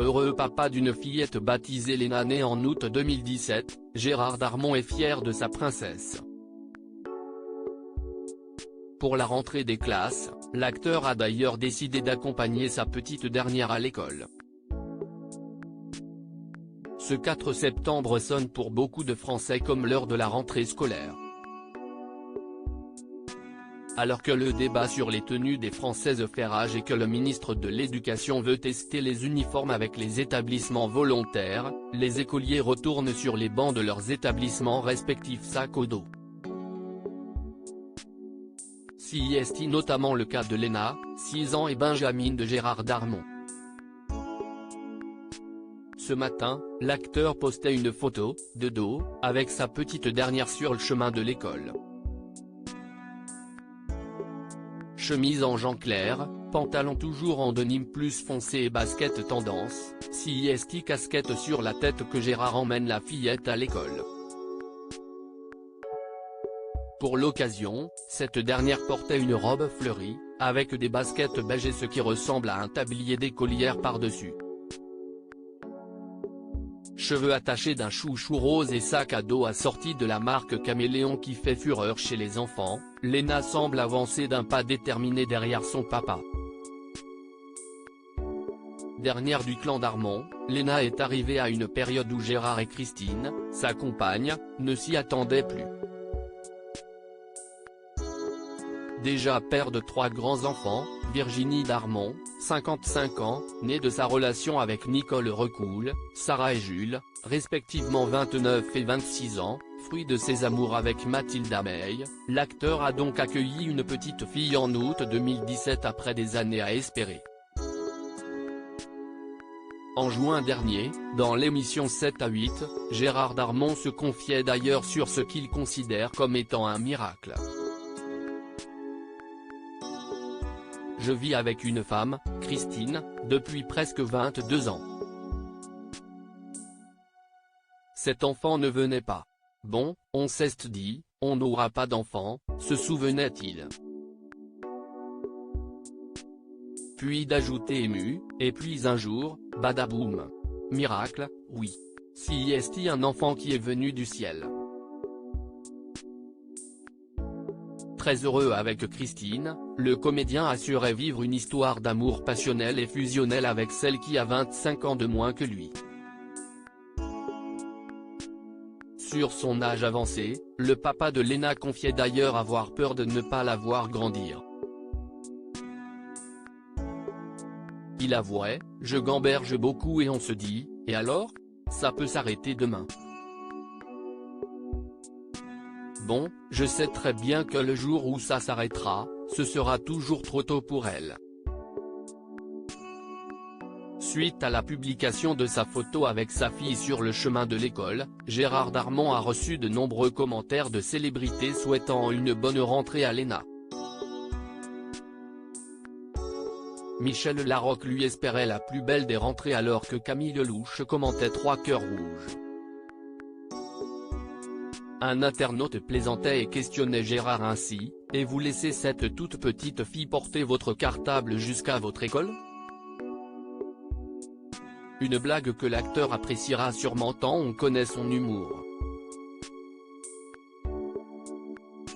heureux papa d'une fillette baptisée Léna née en août 2017, Gérard Darmon est fier de sa princesse. Pour la rentrée des classes, l'acteur a d'ailleurs décidé d'accompagner sa petite dernière à l'école. Ce 4 septembre sonne pour beaucoup de Français comme l'heure de la rentrée scolaire. Alors que le débat sur les tenues des Françaises fait rage et que le ministre de l'Éducation veut tester les uniformes avec les établissements volontaires, les écoliers retournent sur les bancs de leurs établissements respectifs sac au dos. C'est notamment le cas de Léna, 6 ans et Benjamin de Gérard Darmon. Ce matin, l'acteur postait une photo, de dos, avec sa petite dernière sur le chemin de l'école. Chemise en jean clair, pantalon toujours en denim plus foncé et basket tendance, casquette sur la tête que Gérard emmène la fillette à l'école. Pour l'occasion, cette dernière portait une robe fleurie, avec des baskets beige et ce qui ressemble à un tablier d'écolière par-dessus. Cheveux attachés d'un chouchou rose et sac à dos assorti de la marque Caméléon qui fait fureur chez les enfants, Léna semble avancer d'un pas déterminé derrière son papa. Dernière du clan Darmon, Léna est arrivée à une période où Gérard et Christine, sa compagne, ne s'y attendaient plus. Déjà père de 3 grands-enfants, Virginie Darmon, 55 ans, née de sa relation avec Nicole Recoul, Sarah et Jules, respectivement 29 et 26 ans, fruit de ses amours avec Mathilde Ameille, l'acteur a donc accueilli une petite fille en août 2017 après des années à espérer. En juin dernier, dans l'émission 7 à 8, Gérard Darmon se confiait d'ailleurs sur ce qu'il considère comme étant un miracle. Je vis avec une femme, Christine, depuis presque 22 ans. Cet enfant ne venait pas. Bon, on s'est dit, on n'aura pas d'enfant, se souvenait-il. Puis d'ajouter ému, et puis un jour, badaboum. Miracle, oui. C'est un enfant qui est venu du ciel. Très heureux avec Christine, le comédien assurait vivre une histoire d'amour passionnel et fusionnel avec celle qui a 25 ans de moins que lui. Sur son âge avancé, le papa de Léna confiait d'ailleurs avoir peur de ne pas la voir grandir. Il avouait, je gamberge beaucoup et on se dit, et alors ? Ça peut s'arrêter demain. Bon, je sais très bien que le jour où ça s'arrêtera, ce sera toujours trop tôt pour elle. Suite à la publication de sa photo avec sa fille sur le chemin de l'école, Gérard Darmon a reçu de nombreux commentaires de célébrités souhaitant une bonne rentrée à Léna. Michel Larocque lui espérait la plus belle des rentrées alors que Camille Lelouch commentait 3 cœurs rouges. Un internaute plaisantait et questionnait Gérard ainsi, « Et vous laissez cette toute petite fille porter votre cartable jusqu'à votre école ?» Une blague que l'acteur appréciera sûrement tant on connaît son humour.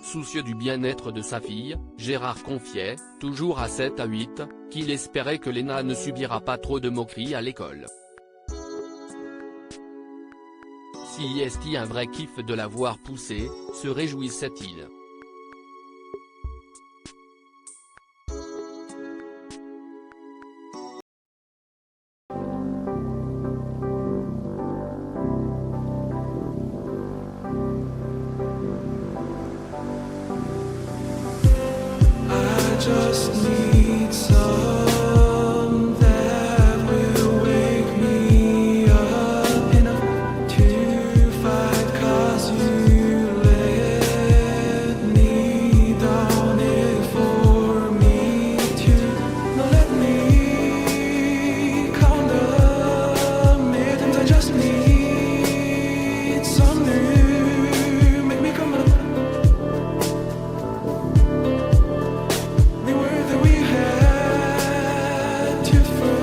Soucieux du bien-être de sa fille, Gérard confiait, toujours à 7 à 8, qu'il espérait que Léna ne subira pas trop de moqueries à l'école. C'est un vrai kiff de la voir pousser, se réjouissait-il. Just need some that will wake me up enough to fight, 'cause you let me down it for me to not let me count the minutes. I just need some new, make me come up. The word that we had to first